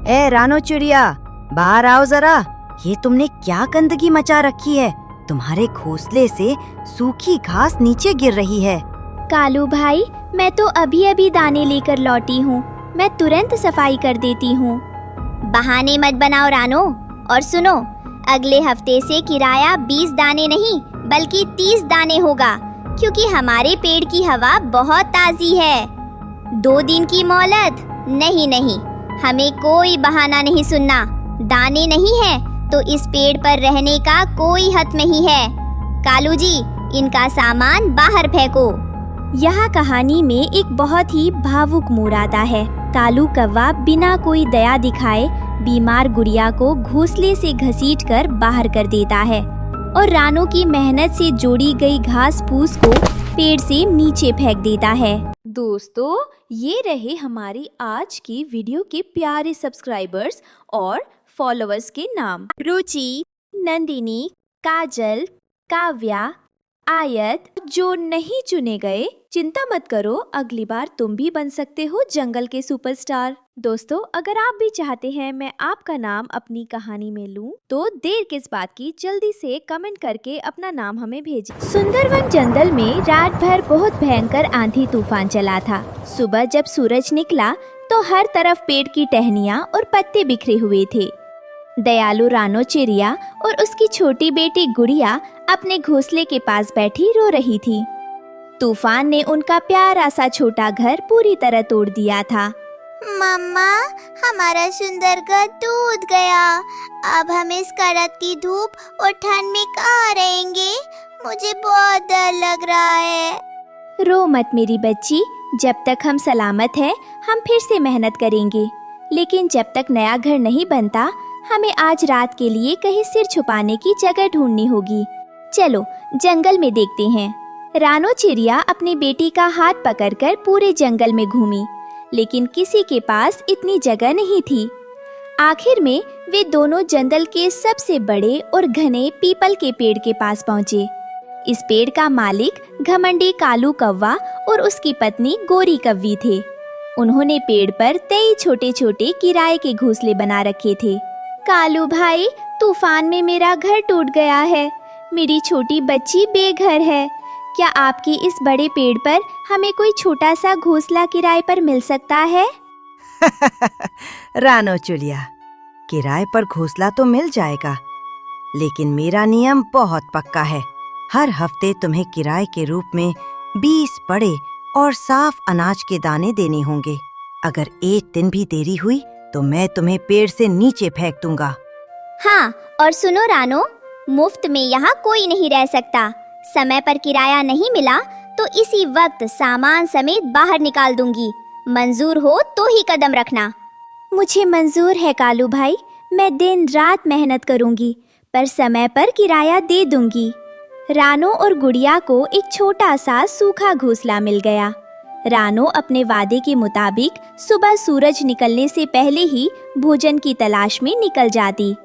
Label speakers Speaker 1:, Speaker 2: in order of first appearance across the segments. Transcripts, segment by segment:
Speaker 1: ए रानो चिड़िया, बाहर आओ जरा। ये तुमने क्या गंदगी मचा रखी है? तुम्हारे घोंसले से सूखी घास नीचे गिर रही है।
Speaker 2: कालू भाई, मैं तो अभी अभी दाने लेकर लौटी हूँ। मैं तुरंत सफाई कर देती हूँ। बहाने मत बनाओ रानो। और सुनो, अगले हफ्ते से किराया 20 दाने नहीं बल्कि 30 दाने होगा, क्योंकि हमारे पेड़ की हवा बहुत ताज़ी है। 2 दिन की मोहलत? नहीं नहीं, हमें कोई बहाना नहीं सुनना। दाने नहीं है तो इस पेड़ पर रहने का कोई हक नहीं है। कालू जी, इनका सामान बाहर फेंको। यह कहानी में एक बहुत ही भावुक मोड़ आता है। कालू कौवा बिना कोई दया दिखाए बीमार गुड़िया को घोंसले से घसीटकर बाहर कर देता है और रानो की मेहनत से जोड़ी गई घास फूस को पेड़ से नीचे फेंक देता है। दोस्तों, ये रहे हमारी आज की वीडियो के प्यारे सब्सक्राइबर्स और फॉलोअर्स के नाम। रुचि, नंदिनी, काजल, काव्या, आयत। जो नहीं चुने गए, चिंता मत करो, अगली बार तुम भी बन सकते हो जंगल के सुपरस्टार। दोस्तों, अगर आप भी चाहते हैं मैं आपका नाम अपनी कहानी में लूं, तो देर किस बात की, जल्दी से कमेंट करके अपना नाम हमें भेजें। सुंदरवन जंगल में रात भर बहुत भयंकर आंधी तूफान चला था। सुबह जब सूरज निकला तो हर तरफ पेड़ की टहनियाँ और पत्ते बिखरे हुए थे। दयालु रानो चिड़िया और उसकी छोटी बेटी गुड़िया अपने घोंसले के पास बैठी रो रही थी। तूफान ने उनका प्यारा सा छोटा घर पूरी तरह तोड़ दिया था।
Speaker 3: मम्मा, हमारा सुंदर घर टूट गया। अब हम इस कड़क की धूप और ठंड में कहाँ रहेंगे? मुझे बहुत डर लग रहा है।
Speaker 2: रो मत मेरी बच्ची, जब तक हम सलामत हैं, हम फिर से मेहनत करेंगे। लेकिन जब तक नया घर नहीं बनता, हमें आज रात के लिए कहीं सिर छुपाने की जगह ढूंढनी होगी। चलो जंगल में देखते हैं। रानो चिड़िया अपनी बेटी का हाथ पकड़कर पूरे जंगल में घूमी, लेकिन किसी के पास इतनी जगह नहीं थी। आखिर में वे दोनों जंगल के सबसे बड़े और घने पीपल के पेड़ के पास पहुँचे। इस पेड़ का मालिक घमंडी कालू कौवा और उसकी पत्नी गोरी कौवी थे। उन्होंने पेड़ पर 23 छोटे छोटे किराए के घोंसले बना रखे थे। कालू भाई, तूफान में मेरा घर टूट गया है। मेरी छोटी बच्ची बेघर है। क्या आपके इस बड़े पेड़ पर हमें कोई छोटा सा घोंसला किराए पर मिल सकता है?
Speaker 1: रानो चिड़िया, किराए पर घोंसला तो मिल जाएगा, लेकिन मेरा नियम बहुत पक्का है। हर हफ्ते तुम्हें किराए के रूप में 20 बड़े और साफ अनाज के दाने देने होंगे। अगर एक दिन भी देरी हुई तो मैं तुम्हें पेड़ से नीचे फेंक दूंगा।
Speaker 3: हाँ, और सुनो रानो, मुफ्त में यहाँ कोई नहीं रह सकता। समय पर किराया नहीं मिला तो इसी वक्त सामान समेत बाहर निकाल दूंगी। मंजूर हो तो ही कदम रखना।
Speaker 2: मुझे मंजूर है कालू भाई, मैं दिन रात मेहनत करूंगी, पर समय पर किराया दे दूंगी। रानो और गुड़िया को एक छोटा सा सूखा घोंसला मिल गया। रानो अपने वादे के मुताबिक सुबह सूरज निकलने से पहले ही भोजन की तलाश में निकल जाती।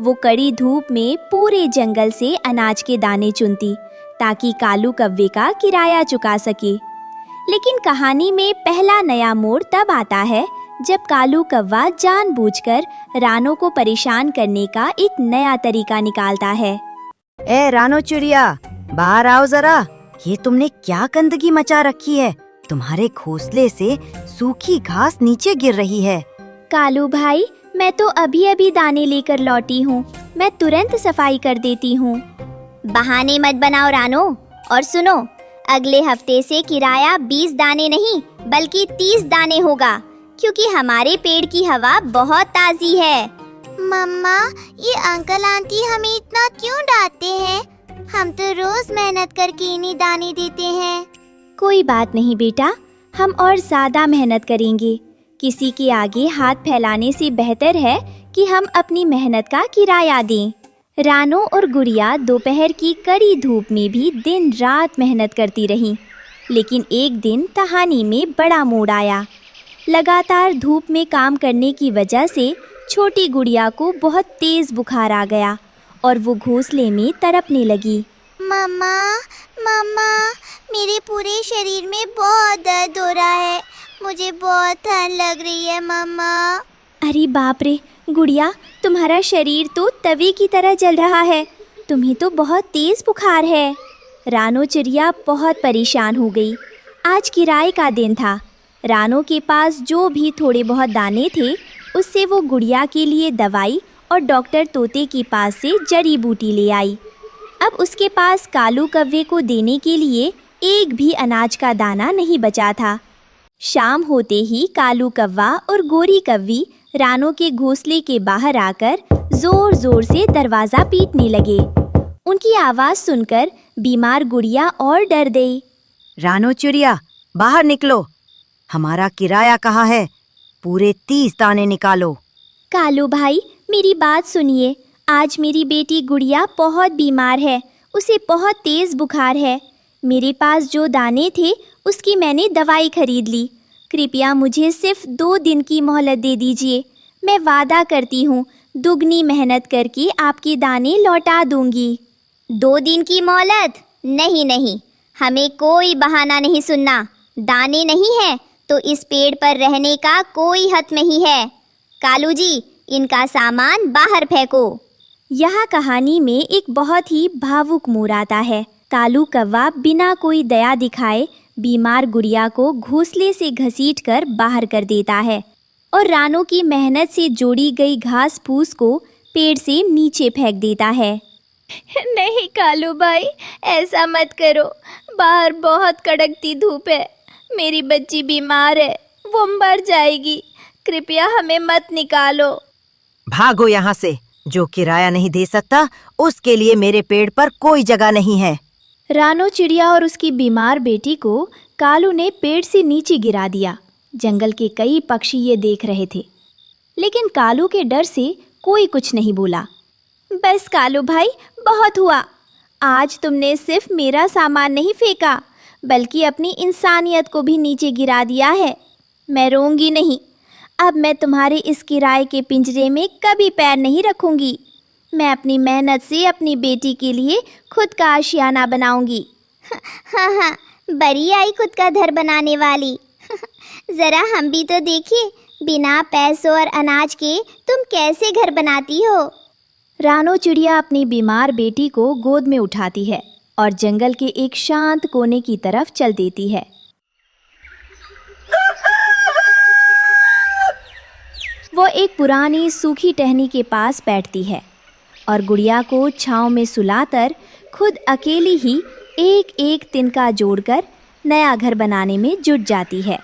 Speaker 2: वो कड़ी धूप में पूरे जंगल से अनाज के दाने चुनती ताकि कालू कौवे का किराया चुका सके। लेकिन कहानी में पहला नया मोड़ तब आता है जब कालू कौवा जानबूझकर रानो को परेशान करने का एक नया तरीका निकालता है।
Speaker 1: ए रानो चिड़िया, बाहर आओ जरा। ये तुमने क्या गंदगी मचा रखी है? तुम्हारे घोंसले से सूखी घास नीचे गिर रही है।
Speaker 2: कालू भाई, मैं तो अभी अभी दाने लेकर लौटी हूँ। मैं तुरंत सफाई कर देती हूँ।
Speaker 3: बहाने मत बनाओ रानो। और सुनो, अगले हफ्ते से किराया 20 दाने नहीं बल्कि 30 दाने होगा, क्योंकि हमारे पेड़ की हवा बहुत ताज़ी है। मम्मा, ये अंकल आंटी हमें इतना क्यों डांटते हैं? हम तो रोज मेहनत करके इन्हें दाने देते हैं।
Speaker 2: कोई बात नहीं बेटा, हम और ज्यादा मेहनत करेंगे। किसी के आगे हाथ फैलाने से बेहतर है कि हम अपनी मेहनत का किराया दें। रानो और गुड़िया दोपहर की कड़ी धूप में भी दिन रात मेहनत करती रहीं। लेकिन एक दिन कहानी में बड़ा मोड़ आया। लगातार धूप में काम करने की वजह से छोटी गुड़िया को बहुत तेज बुखार आ गया और वो घोंसले में तड़पने लगी।
Speaker 3: मम्मा, मम्मा, मेरे पूरे शरीर में बहुत दर्द हो रहा है। मुझे बहुत ठंड लग रही है मम्मा।
Speaker 2: अरे बाप रे गुड़िया, तुम्हारा शरीर तो तवे की तरह जल रहा है। तुम्हें तो बहुत तेज बुखार है। रानो चिड़िया बहुत परेशान हो गई। आज किराए का दिन था। रानो के पास जो भी थोड़े बहुत दाने थे उससे वो गुड़िया के लिए दवाई और डॉक्टर तोते के पास से जड़ी बूटी ले आई। अब उसके पास कालू कौवे को देने के लिए एक भी अनाज का दाना नहीं बचा था। शाम होते ही कालू कौवा और गोरी कौवी रानो के घोंसले के बाहर आकर जोर जोर से दरवाज़ा पीटने लगे। उनकी आवाज़ सुनकर बीमार गुड़िया और डर गई।
Speaker 1: रानो चिड़िया, बाहर निकलो। हमारा किराया कहाँ है? पूरे 30 दाने निकालो।
Speaker 2: कालू भाई, मेरी बात सुनिए। आज मेरी बेटी गुड़िया बहुत बीमार है। उसे बहुत तेज़ बुखार है। मेरे पास जो दाने थे उसकी मैंने दवाई खरीद ली। कृपया मुझे सिर्फ 2 दिन की मोहलत दे दीजिए। मैं वादा करती हूँ दुगनी मेहनत करके आपके दाने लौटा दूंगी।
Speaker 3: 2 दिन की मोहलत? नहीं नहीं, हमें कोई बहाना नहीं सुनना। दाने नहीं है तो इस पेड़ पर रहने का कोई हक नहीं है। कालू जी, इनका सामान बाहर फेंको।
Speaker 2: यह कहानी में एक बहुत ही भावुक मोड़ आता है। कालू कौवा बिना कोई दया दिखाए बीमार गुड़िया को घोंसले से घसीटकर बाहर कर देता है और रानो की मेहनत से जोड़ी गई घास फूस को पेड़ से नीचे फेंक देता है। नहीं कालू भाई, ऐसा मत करो। बाहर बहुत कड़कती धूप है। मेरी बच्ची बीमार है, वो मर जाएगी। कृपया हमें मत निकालो।
Speaker 1: भागो यहाँ से। जो किराया नहीं दे सकता उसके लिए मेरे पेड़ पर कोई जगह नहीं है।
Speaker 2: रानो चिड़िया और उसकी बीमार बेटी को कालू ने पेड़ से नीचे गिरा दिया। जंगल के कई पक्षी ये देख रहे थे, लेकिन कालू के डर से कोई कुछ नहीं बोला। बस कालू भाई, बहुत हुआ। आज तुमने सिर्फ मेरा सामान नहीं फेंका बल्कि अपनी इंसानियत को भी नीचे गिरा दिया है। मैं रोऊंगी नहीं। अब मैं तुम्हारे इस किराए के पिंजरे में कभी पैर नहीं रखूंगी। मैं अपनी मेहनत से अपनी बेटी के लिए खुद का आशियाना बनाऊंगी।
Speaker 3: हाँ हाँ, बड़ी आई खुद का घर बनाने वाली। जरा हम भी तो देखें, बिना पैसों और अनाज के तुम कैसे घर बनाती हो।
Speaker 2: रानो चिड़िया अपनी बीमार बेटी को गोद में उठाती है और जंगल के एक शांत कोने की तरफ चल देती है। वो एक पुरानी सूखी टहनी के पास बैठती है और गुड़िया को छांव में सुलाकर खुद अकेली ही एक एक तिनका जोड़कर नया घर बनाने में जुट जाती है।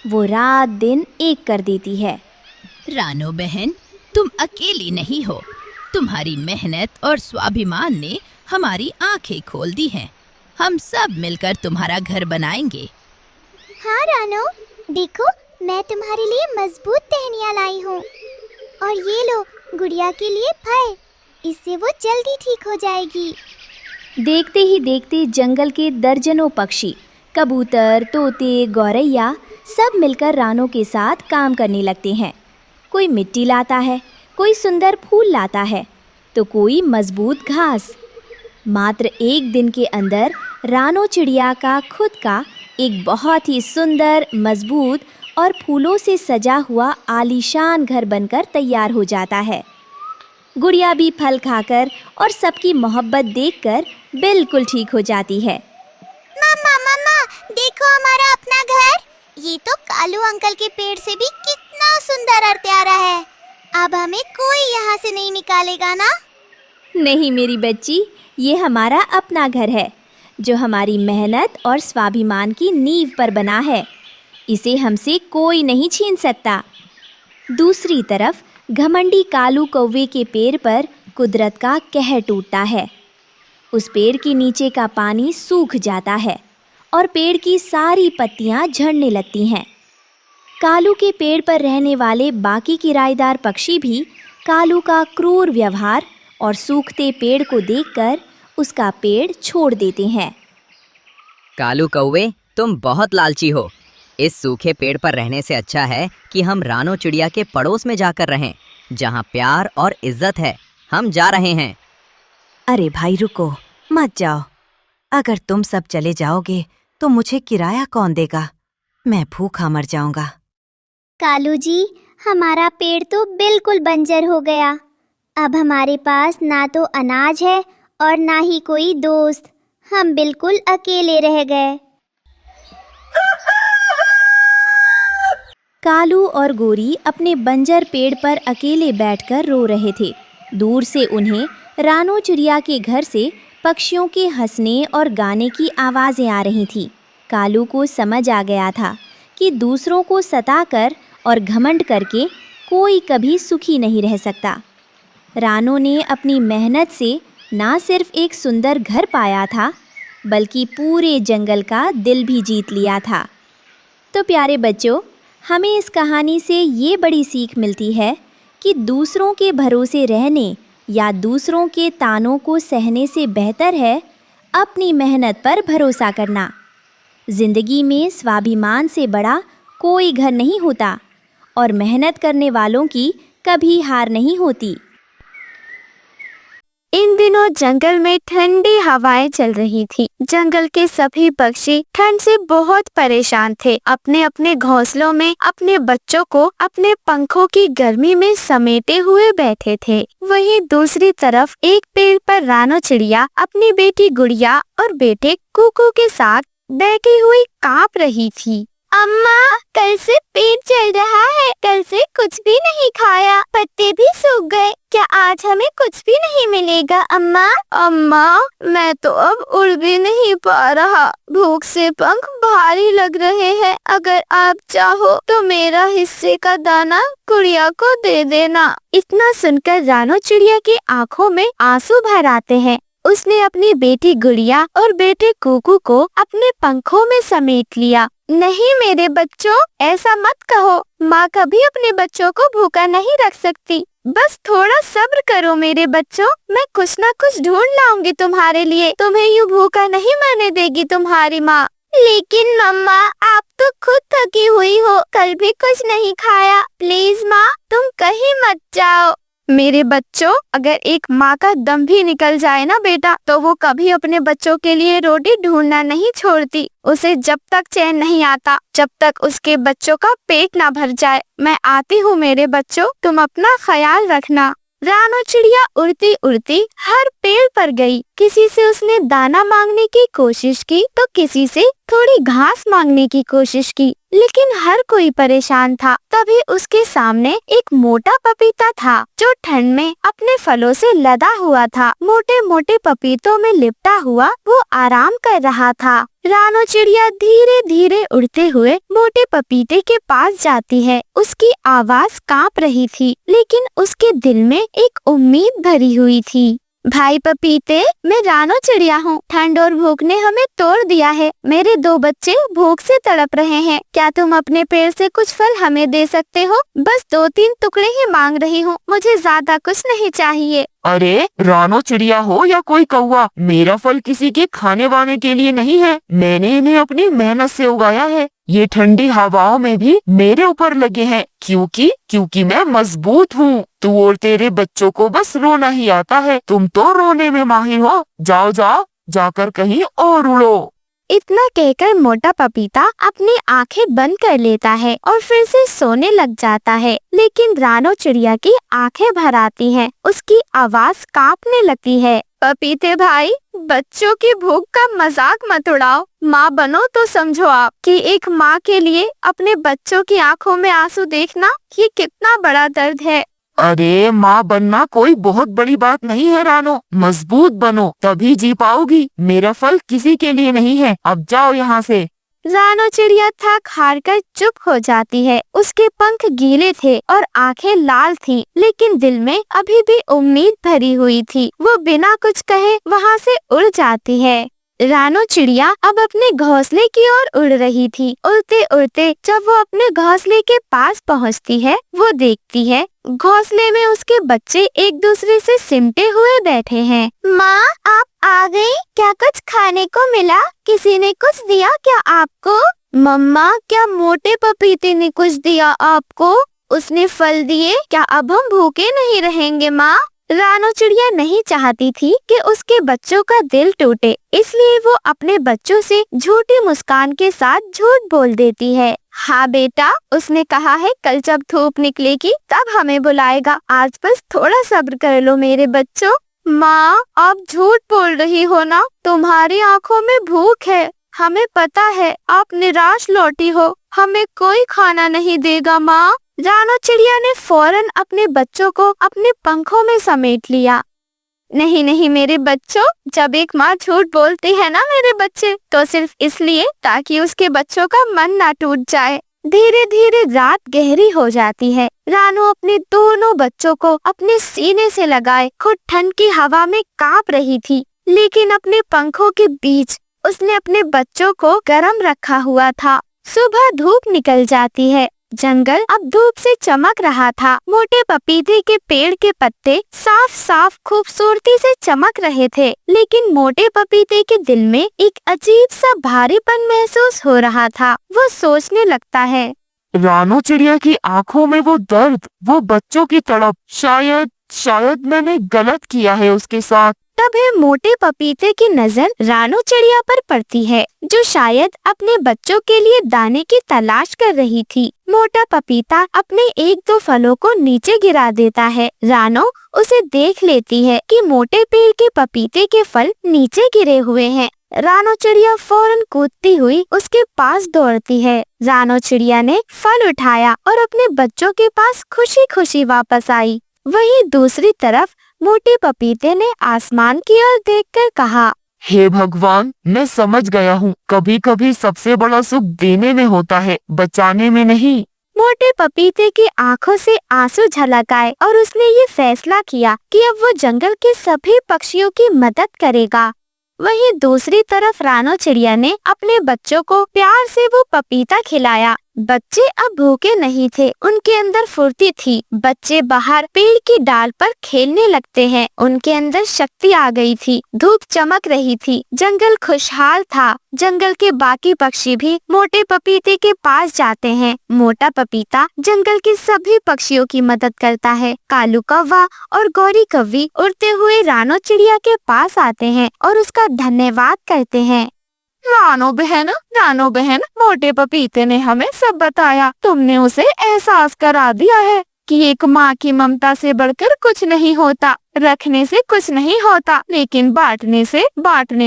Speaker 2: वो रात दिन एक कर देती है।
Speaker 4: रानो बहन, तुम अकेली नहीं हो। तुम्हारी मेहनत और स्वाभिमान ने हमारी आंखें खोल दी हैं। हम सब मिलकर तुम्हारा घर बनाएंगे।
Speaker 3: हाँ रानो, देखो मैं तुम्हारे लिए मजबूत टहनियाँ लाई हूँ। और ये लो गुड़िया के लिए फल, इससे वो जल्दी ठीक हो जाएगी।
Speaker 2: देखते ही देखते जंगल के दर्जनों पक्षी, कबूतर, तोते, गौरैया सब मिलकर रानो के साथ काम करने लगते हैं। कोई मिट्टी लाता है, कोई सुंदर फूल लाता है, तो कोई मजबूत घास। मात्र एक दिन के अंदर रानो चिड़िया का खुद का एक बहुत ही सुंदर, मजबूत और फूलों से सजा हुआ आलीशान घर बनकर तैयार हो जाता है। गुड़िया भी फल खाकर और सबकी मोहब्बत देखकर बिल्कुल ठीक हो जाती है।
Speaker 3: मामा मामा, देखो हमारा अपना घर। ये तो कालू अंकल के पेड़ से भी कितना सुंदर और प्यारा है। अब हमें कोई यहाँ से नहीं निकालेगा ना?
Speaker 2: नहीं मेरी बच्ची, ये हमारा अपना घर है जो हमारी मेहनत और स्वाभिमान की नींव पर बना है। इसे हमसे कोई नहीं छीन सकता। दूसरी तरफ घमंडी कालू कौवे के पेड़ पर कुदरत का कहर टूटता है। उस पेड़ के नीचे का पानी सूख जाता है और पेड़ की सारी पत्तियां झड़ने लगती हैं। कालू के पेड़ पर रहने वाले बाकी किराएदार पक्षी भी कालू का क्रूर व्यवहार और सूखते पेड़ को देखकर उसका पेड़ छोड़ देते हैं।
Speaker 5: कालू कौवे, तुम बहुत लालची हो। इस सूखे पेड़ पर रहने से अच्छा है कि हम रानो चिड़िया के पड़ोस में जाकर रहें, जहाँ प्यार और इज्जत है। हम जा रहे हैं।
Speaker 1: अरे भाई रुको, मत जाओ। अगर तुम सब चले जाओगे तो मुझे किराया कौन देगा? मैं भूखा मर जाऊंगा।
Speaker 3: कालू जी, हमारा पेड़ तो बिल्कुल बंजर हो गया। अब हमारे पास ना तो अनाज है और ना ही कोई दोस्त। हम बिल्कुल अकेले रह गए।
Speaker 2: कालू और गोरी अपने बंजर पेड़ पर अकेले बैठकर रो रहे थे। दूर से उन्हें रानो चिड़िया के घर से पक्षियों के हंसने और गाने की आवाज़ें आ रही थीं। कालू को समझ आ गया था कि दूसरों को सताकर और घमंड करके कोई कभी सुखी नहीं रह सकता। रानो ने अपनी मेहनत से ना सिर्फ एक सुंदर घर पाया था, बल्कि पूरे जंगल का दिल भी जीत लिया था। तो प्यारे बच्चों, हमें इस कहानी से ये बड़ी सीख मिलती है कि दूसरों के भरोसे रहने या दूसरों के तानों को सहने से बेहतर है अपनी मेहनत पर भरोसा करना। जिंदगी में स्वाभिमान से बड़ा कोई घर नहीं होता और मेहनत करने वालों की कभी हार नहीं होती।
Speaker 6: इन दिनों जंगल में ठंडी हवाएं चल रही थी। जंगल के सभी पक्षी ठंड से बहुत परेशान थे। अपने अपने घोंसलों में अपने बच्चों को अपने पंखों की गर्मी में समेटे हुए बैठे थे। वहीं दूसरी तरफ एक पेड़ पर रानो चिड़िया अपनी बेटी गुड़िया और बेटे कुकू के साथ बैठी हुई कांप रही थी। अम्मा, कल से पेट चल रहा है। कल से कुछ भी नहीं खाया, पत्ते भी सूख गए। क्या आज हमें कुछ भी नहीं मिलेगा अम्मा? अम्मा, मैं तो अब उड़ भी नहीं पा रहा। भूख से पंख भारी लग रहे हैं। अगर आप चाहो तो मेरा हिस्से का दाना गुड़िया को दे देना। इतना सुनकर रानो चिड़िया की आँखों में आंसू भर आते हैं। उसने अपनी बेटी गुड़िया और बेटे कुकू को अपने पंखों में समेट लिया। नहीं मेरे बच्चों, ऐसा मत कहो। माँ कभी अपने बच्चों को भूखा नहीं रख सकती। बस थोड़ा सब्र करो मेरे बच्चों, मैं कुछ न कुछ ढूंढ लाऊंगी तुम्हारे लिए। तुम्हें यूँ भूखा नहीं मरने देगी तुम्हारी माँ। लेकिन मम्मा, आप तो खुद थकी हुई हो, कल भी कुछ नहीं खाया। प्लीज माँ, तुम कहीं मत जाओ। मेरे बच्चों, अगर एक माँ का दम भी निकल जाए ना बेटा, तो वो कभी अपने बच्चों के लिए रोटी ढूंढना नहीं छोड़ती। उसे जब तक चैन नहीं आता, जब तक उसके बच्चों का पेट ना भर जाए। मैं आती हूँ मेरे बच्चों, तुम अपना ख्याल रखना। रानो चिड़िया उड़ती उड़ती हर पेड़ पर गई। किसी से उसने दाना मांगने की कोशिश की तो किसी से थोड़ी घास मांगने की कोशिश की, लेकिन हर कोई परेशान था। तभी उसके सामने एक मोटा पपीता था जो ठंड में अपने फलों से लदा हुआ था। मोटे मोटे पपीतों में लिपटा हुआ वो आराम कर रहा था। रानो चिड़िया धीरे धीरे उड़ते हुए मोटे पपीते के पास जाती है। उसकी आवाज कांप रही थी, लेकिन उसके दिल में एक उम्मीद भरी हुई थी। भाई पपीते, मैं रानो चिड़िया हूँ। ठंड और भूख ने हमें तोड़ दिया है। मेरे 2 बच्चे भूख से तड़प रहे हैं। क्या तुम अपने पेड़ से कुछ फल हमें दे सकते हो? बस 2-3 टुकड़े ही मांग रही हूँ, मुझे ज्यादा कुछ नहीं चाहिए।
Speaker 7: अरे रानो चिड़िया हो या कोई कौवा, मेरा फल किसी के खाने वाने के लिए नहीं है। मैंने इन्हें अपनी मेहनत से उगाया है। ये ठंडी हवाओं में भी मेरे ऊपर लगे हैं, क्योंकि मैं मजबूत हूँ। तू और तेरे बच्चों को बस रोना ही आता है। तुम तो रोने में माहिर हो। जाओ जाकर कहीं और उड़ो।
Speaker 6: इतना कहकर मोटा पपीता अपनी आंखें बंद कर लेता है और फिर से सोने लग जाता है। लेकिन रानो चिड़िया की आंखें भर आती हैं। उसकी आवाज कांपने लगती है। पपीते भाई, बच्चों की भूख का मजाक मत उड़ाओ। माँ बनो तो समझो आप कि एक माँ के लिए अपने बच्चों की आंखों में आंसू देखना ये कितना बड़ा दर्द है।
Speaker 7: अरे माँ बनना कोई बहुत बड़ी बात नहीं है रानो। मजबूत बनो, तभी जी पाओगी। मेरा फल किसी के लिए नहीं है। अब जाओ यहाँ से।
Speaker 6: रानो चिड़िया थक हार कर चुप हो जाती है। उसके पंख गीले थे और आंखें लाल थीं, लेकिन दिल में अभी भी उम्मीद भरी हुई थी। वो बिना कुछ कहे वहाँ से उड़ जाती है। रानो चिड़िया अब अपने घोंसले की ओर उड़ रही थी। उड़ते उड़ते जब वो अपने घोंसले के पास पहुँचती है, वो देखती है घोंसले में उसके बच्चे एक दूसरे से सिमटे हुए बैठे हैं। माँ, आप आ गई? क्या कुछ खाने को मिला? किसी ने कुछ दिया क्या आपको? मम्मा, क्या मोटे पपीते ने कुछ दिया आपको? उसने फल दिए? क्या अब हम भूखे नहीं रहेंगे माँ? रानो चिड़िया नहीं चाहती थी कि उसके बच्चों का दिल टूटे, इसलिए वो अपने बच्चों से झूठी मुस्कान के साथ झूठ बोल देती है। हाँ बेटा, उसने कहा है कल जब धूप निकलेगी तब हमें बुलाएगा, आज बस थोड़ा सब्र कर लो मेरे बच्चों। माँ, आप झूठ बोल रही हो ना, तुम्हारी आँखों में भूख है, हमें पता है आप निराश लौटी हो, हमें कोई खाना नहीं देगा माँ। रानो चिड़िया ने फौरन अपने बच्चों को अपने पंखों में समेट लिया। नहीं नहीं मेरे बच्चों, जब एक माँ झूठ बोलती है ना मेरे बच्चे, तो सिर्फ इसलिए ताकि उसके बच्चों का मन ना टूट जाए। धीरे धीरे रात गहरी हो जाती है। रानो अपने दोनों बच्चों को अपने सीने से लगाए खुद ठंड की हवा में कांप रही थी, लेकिन अपने पंखों के बीच उसने अपने बच्चों को गर्म रखा हुआ था। सुबह धूप निकल जाती है। जंगल अब धूप से चमक रहा था। मोटे पपीते के पेड़ के पत्ते साफ साफ खूबसूरती से चमक रहे थे, लेकिन मोटे पपीते के दिल में एक अजीब सा भारीपन महसूस हो रहा था। वो सोचने लगता है,
Speaker 7: रानो चिड़िया की आंखों में वो दर्द, वो बच्चों की तड़प, शायद मैंने गलत किया है उसके साथ।
Speaker 6: तभी मोटे पपीते की नजर रानो चिड़िया पर पड़ती है, जो शायद अपने बच्चों के लिए दाने की तलाश कर रही थी। मोटा पपीता अपने एक दो फलों को नीचे गिरा देता है। रानो उसे देख लेती है कि मोटे पेड़ के पपीते के फल नीचे गिरे हुए हैं। रानो चिड़िया फौरन कूदती हुई उसके पास दौड़ती है। रानो चिड़िया ने फल उठाया और अपने बच्चों के पास खुशी खुशी वापस आई। वहीं दूसरी तरफ मोटे पपीते ने आसमान की ओर देखकर कहा,
Speaker 7: हे भगवान, मैं समझ गया हूँ, कभी कभी सबसे बड़ा सुख देने में होता है, बचाने में नहीं।
Speaker 6: मोटे पपीते की आंखों से आंसू झलक आए और उसने ये फैसला किया कि अब वो जंगल के सभी पक्षियों की मदद करेगा। वहीं दूसरी तरफ रानो चिड़िया ने अपने बच्चों को प्यार से वो पपीता खिलाया। बच्चे अब भूखे नहीं थे, उनके अंदर फुर्ती थी। बच्चे बाहर पेड़ की डाल पर खेलने लगते हैं, उनके अंदर शक्ति आ गई थी। धूप चमक रही थी, जंगल खुशहाल था। जंगल के बाकी पक्षी भी मोटे पपीते के पास जाते हैं। मोटा पपीता जंगल के सभी पक्षियों की मदद करता है। कालू कौवा और गौरी कौवी उड़ते हुए रानो चिड़िया के पास आते हैं और उसका धन्यवाद करते हैं।
Speaker 7: रानो बहन, मोटे पपीते ने हमें सब बताया। तुमने उसे एहसास करा दिया है कि एक माँ की ममता से बढ़कर कुछ नहीं होता। रखने से कुछ नहीं होता, लेकिन बांटने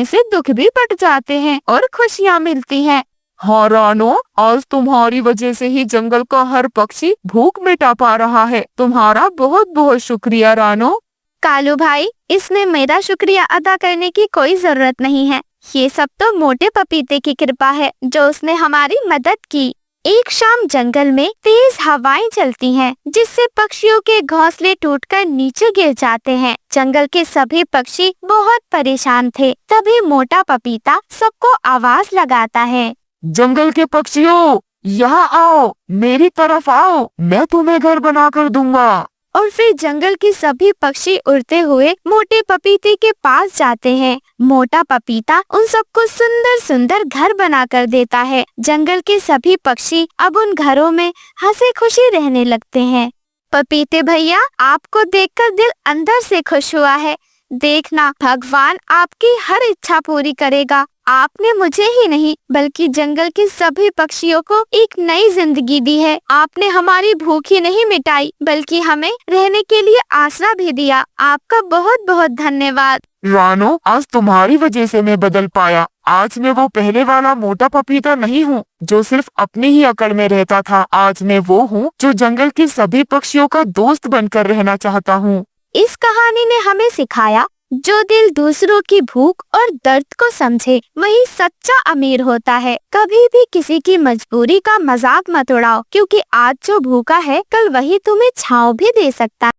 Speaker 7: से दुख भी बट जाते हैं और खुशियाँ मिलती हैं। हाँ रानो, आज तुम्हारी वजह से ही जंगल का हर पक्षी भूख मिटा पा रहा है। तुम्हारा बहुत बहुत शुक्रिया रानो।
Speaker 6: कालू भाई, इसमें मेरा शुक्रिया अदा करने की कोई जरूरत नहीं है। ये सब तो मोटे पपीते की कृपा है जो उसने हमारी मदद की। एक शाम जंगल में तेज हवाएं चलती हैं, जिससे पक्षियों के घोंसले टूटकर नीचे गिर जाते हैं। जंगल के सभी पक्षी बहुत परेशान थे। तभी मोटा पपीता सबको आवाज लगाता है,
Speaker 7: जंगल के पक्षियों, यहाँ आओ, मेरी तरफ आओ, मैं तुम्हें घर बनाकर दूंगा।
Speaker 6: और फिर जंगल के सभी पक्षी उड़ते हुए मोटे पपीते के पास जाते हैं। मोटा पपीता उन सबको सुंदर सुंदर घर बनाकर देता है। जंगल के सभी पक्षी अब उन घरों में हंसी खुशी रहने लगते हैं। पपीते भैया, आपको देखकर दिल अंदर से खुश हुआ है। देखना, भगवान आपकी हर इच्छा पूरी करेगा। आपने मुझे ही नहीं बल्कि जंगल के सभी पक्षियों को एक नई जिंदगी दी है। आपने हमारी भूख ही नहीं मिटाई बल्कि हमें रहने के लिए आसरा भी दिया। आपका बहुत बहुत धन्यवाद।
Speaker 7: रानो, आज तुम्हारी वजह से मैं बदल पाया। आज मैं वो पहले वाला मोटा पपीता नहीं हूँ जो सिर्फ अपनी ही अकड़ में रहता था। आज मैं वो हूँ जो जंगल के सभी पक्षियों का दोस्त बनकर रहना चाहता हूँ।
Speaker 6: इस कहानी ने हमें सिखाया, जो दिल दूसरों की भूख और दर्द को समझे वही सच्चा अमीर होता है। कभी भी किसी की मजबूरी का मजाक मत उड़ाओ, क्योंकि आज जो भूखा है कल वही तुम्हें छांव भी दे सकता है।